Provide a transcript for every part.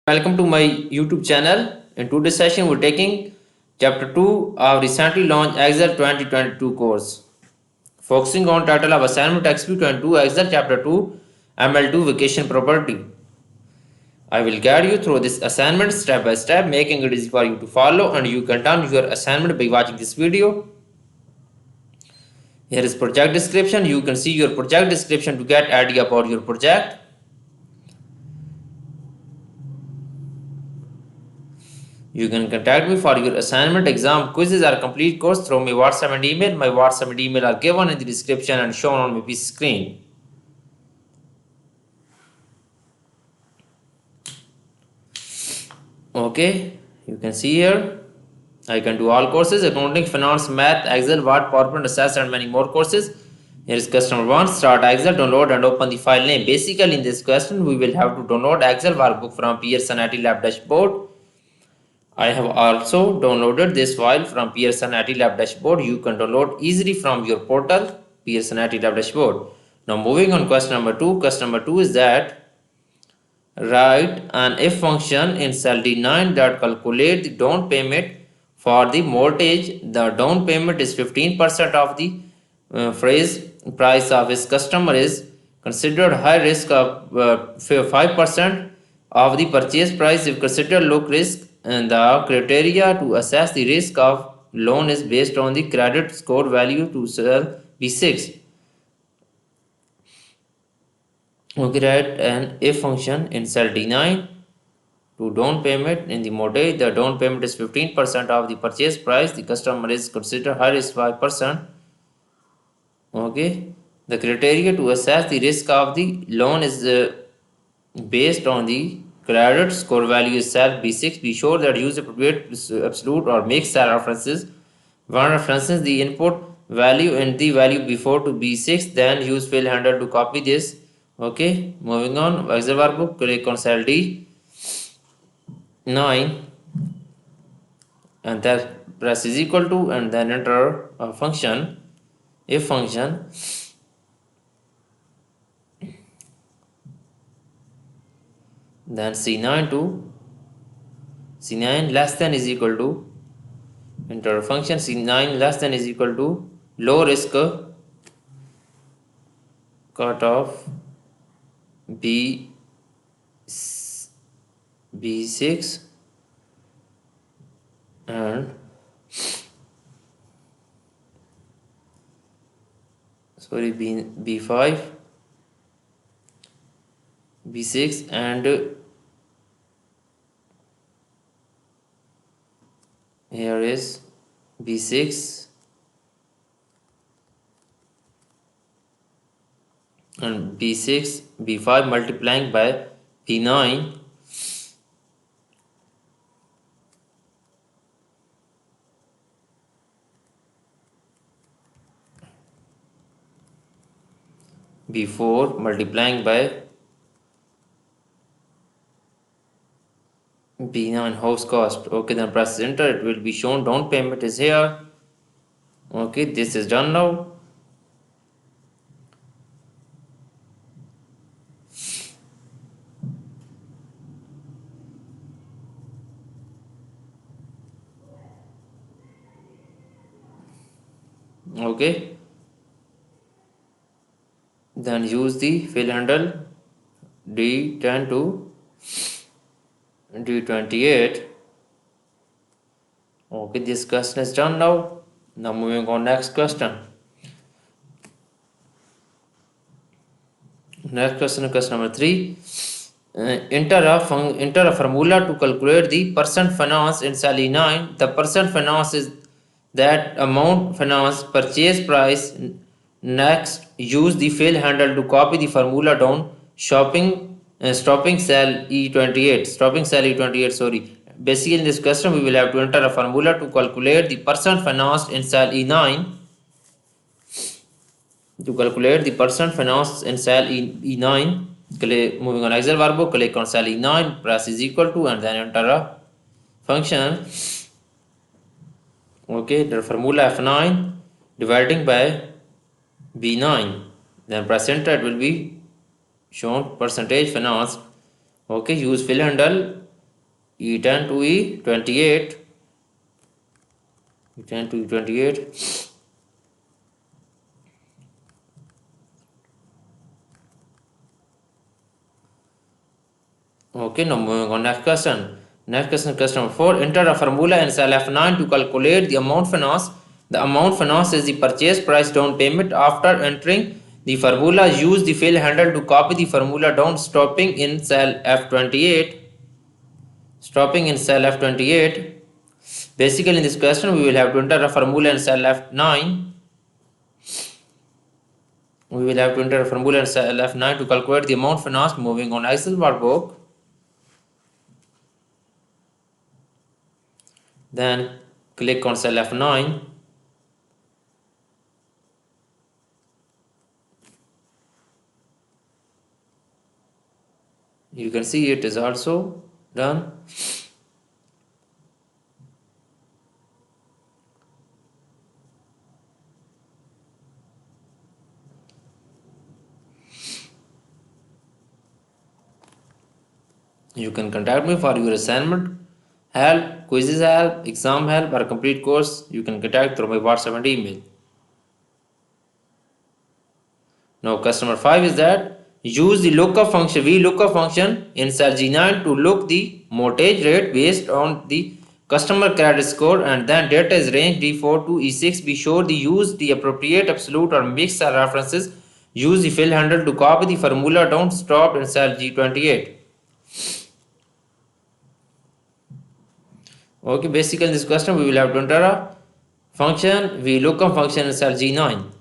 Welcome to my YouTube channel. In today's session, we're taking Chapter 2 of recently launched Excel 2022 course, focusing on title of Assignment XP22 Excel Chapter 2 ML2 Vacation Property. I will guide you through this assignment step by step, making it easy for you to follow, and you can turn your assignment by watching this video. Here is project description. You can see your project description to get idea about your project. You can contact me for your assignment, exam, quizzes, or complete course through my WhatsApp and email. My WhatsApp and email are given in the description and shown on my PC screen. Okay, you can see here. I can do all courses: accounting, finance, math, Excel, Word, PowerPoint, Access, and many more courses. Here is customer 1. Start Excel, download and open the file name. Basically, in this question, we will have to download Excel workbook from Pearson IT Lab dashboard. I have also downloaded this file from Pearson IT Lab dashboard. You can download easily from your portal, Pearson IT Lab dashboard. Now moving on question number 2. Question number 2 is that write an if function in cell D9 that calculate the down payment for the mortgage. The down payment is 15% of the phrase price of his customer is considered high risk of 5% of the purchase price if considered low risk, and the criteria to assess the risk of loan is based on the credit score value to cell B6. Okay, write an if function in cell D9 to down payment in the mortgage. The down payment is 15% of the purchase price. The customer is considered high risk 5%. Okay, the criteria to assess the risk of the loan is based on the credit score value is cell B6. Be sure that use appropriate absolute or mixed cell references. One references the input value and the value before to B6, then use fill handle to copy this. Okay, moving on. Excel workbook, click on cell D9 and that press is equal to and then enter a function, if function. Then C9 to C9 less than is equal to enter function C9 less than is equal to low risk cutoff B6 and B5 B6 and here is B6 and B6 B5 multiplying by B9 B4 multiplying by B9 house cost. Okay, then press enter. It will be shown down payment is here. Okay, this is done now. Okay, then use the fill handle D10 to D28. Okay, this question is done now. Now moving on next question. Next question, question number 3. Enter a formula to calculate the percent finance in cell E9. The percent finance is that amount finance purchase price. Next, use the fill handle to copy the formula down. Stopping cell E28. Stopping cell E28. Sorry. Basically, in this question, we will have to enter a formula to calculate the percent financed in cell E9. To calculate the percent finance in cell E9, moving on Excel workbook, click on cell E9, press is equal to, and then enter a function. Okay, the formula F9 dividing by B9, then press enter. It will be shown percentage finance. Okay, use fill handle E10 to E28. E10 to E28. Okay, now moving on next question. Next question, question number 4. Enter a formula in cell F9 to calculate the amount finance. The amount finance is the purchase price down payment. After entering the formula, use the fill handle to copy the formula down, stopping in cell F28. Stopping in cell F28. Basically, in this question, we will have to enter a formula in cell F9. We will have to enter a formula in cell F9 to calculate the amount financed. Moving on Excel workbook. Then click on cell F9. You can see it is also done. You can contact me for your assignment help, quizzes help, exam help, or complete course. You can contact through my WhatsApp and email. Now, customer 5 is that use the lookup function, VLOOKUP function in cell G9 to look the mortgage rate based on the customer credit score, and then data is range D4 to E6. Be sure to use the appropriate absolute or mixed cell references. Use the fill handle to copy the formula. Don't stop in cell G28. Okay, basically in this question we will have to enter a function, VLOOKUP function in cell G9.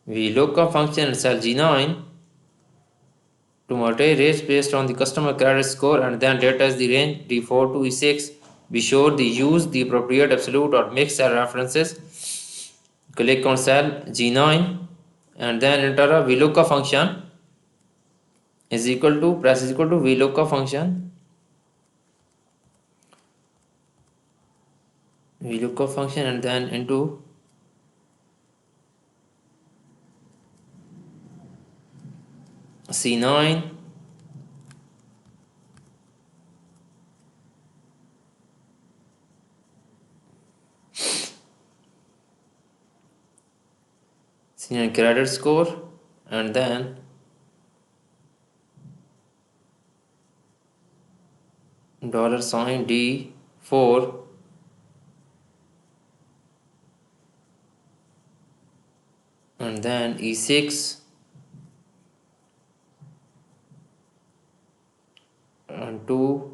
VLOOKUP function in cell G9 to mortgage rates based on the customer credit score, and then data is the range D4 to E6. Be sure to use the appropriate absolute or mixed cell references. Click on cell G9 and then enter a VLOOKUP function is equal to, press is equal to VLOOKUP function. VLOOKUP function and then into C9. C9 credit score and then $sign D4 and then E6 and 2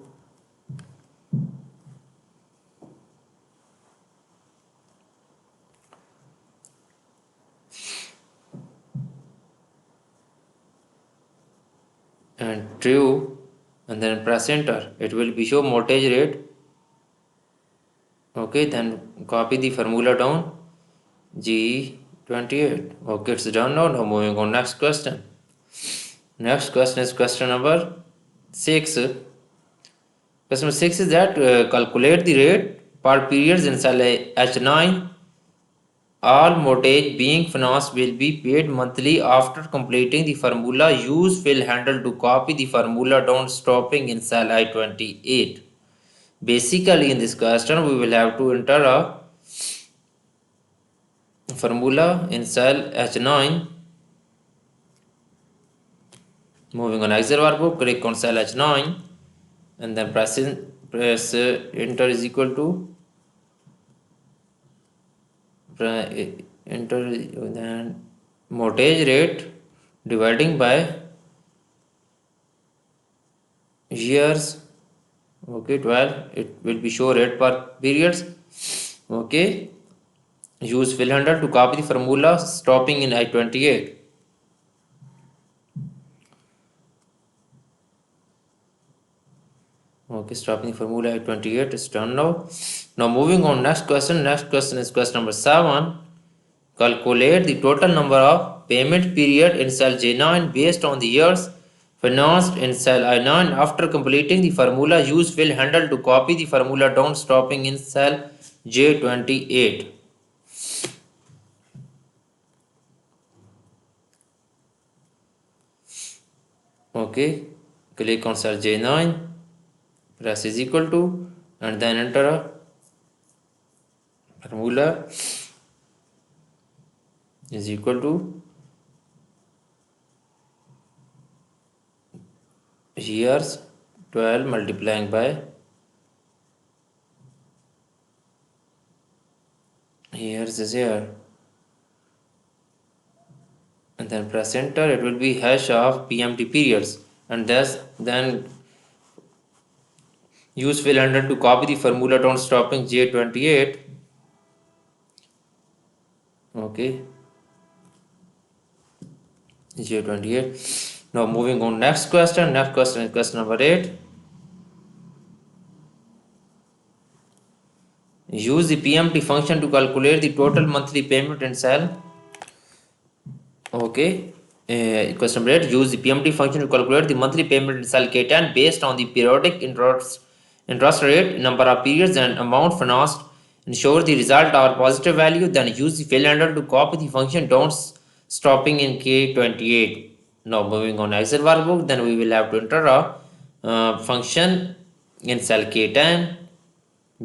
and true, and then press enter. It will be show mortgage rate. Okay, then copy the formula down G28. Okay, it's done now. Now moving on next question. Next question is question number 6. Question 6 is that calculate the rate per periods in cell H9. All mortgage being financed will be paid monthly after completing the formula. Use fill handle to copy the formula down, stopping in cell I28. Basically in this question we will have to enter a formula in cell H9. Moving on Excel workbook, click on cell H9 and then press enter is equal to enter then mortgage rate dividing by years. Okay, 12. It will be show rate per periods. Okay, use fill handle to copy the formula, stopping in I28. Okay, stopping the formula I28 is done now. Now moving on next question. Next question is question number 7. Calculate the total number of payment period in cell J9 based on the years financed in cell I9. After completing the formula, use fill handle to copy the formula down, stopping in cell J28. Okay, click on cell J9, press is equal to, and then enter a formula is equal to here's 12 multiplying by here's is here, and then press enter. It will be hash of PMT periods, and then use fill handle to copy the formula down stopping J28. Okay, J28. Now moving on next question. Next question is question number 8. Use the PMT function to calculate the total monthly payment in cell. Okay. Question number 8. Use the PMT function to calculate the monthly payment in cell K10 based on the periodic interest rate, number of periods, and amount financed. Ensure the result are positive value. Then use the fill handle to copy the function down stopping in K28. Now moving on Excel workbook. Then we will have to enter a function in cell K10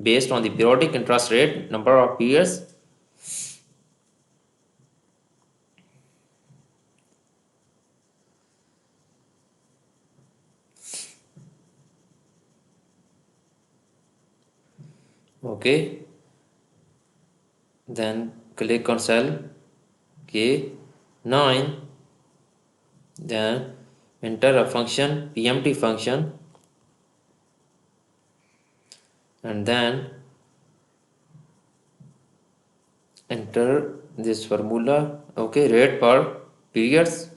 based on the periodic interest rate, number of periods. Okay, then click on cell K9, then enter a function, PMT function, and then enter this formula. Okay, rate per periods,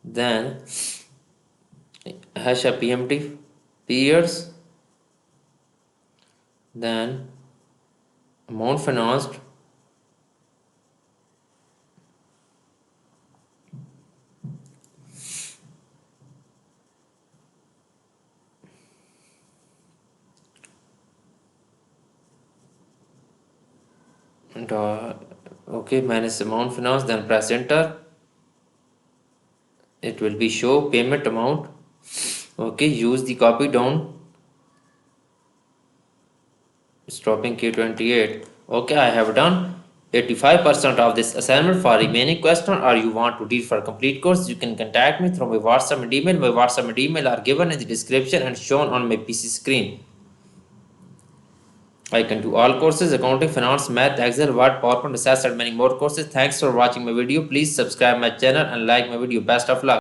then hash a PMT periods, then amount financed, and okay, minus amount financed, then press enter. It will be show payment amount. Okay, use the copy down stopping K28. Okay, I have done 85% of this assignment. For remaining question or you want to read for complete course, you can contact me through my WhatsApp and email. My WhatsApp and email are given in the description and shown on my PC screen. I can do all courses: accounting, finance, math, Excel, Word, PowerPoint, Access, and many more courses. Thanks for watching my video. Please subscribe my channel and like my video. Best of luck.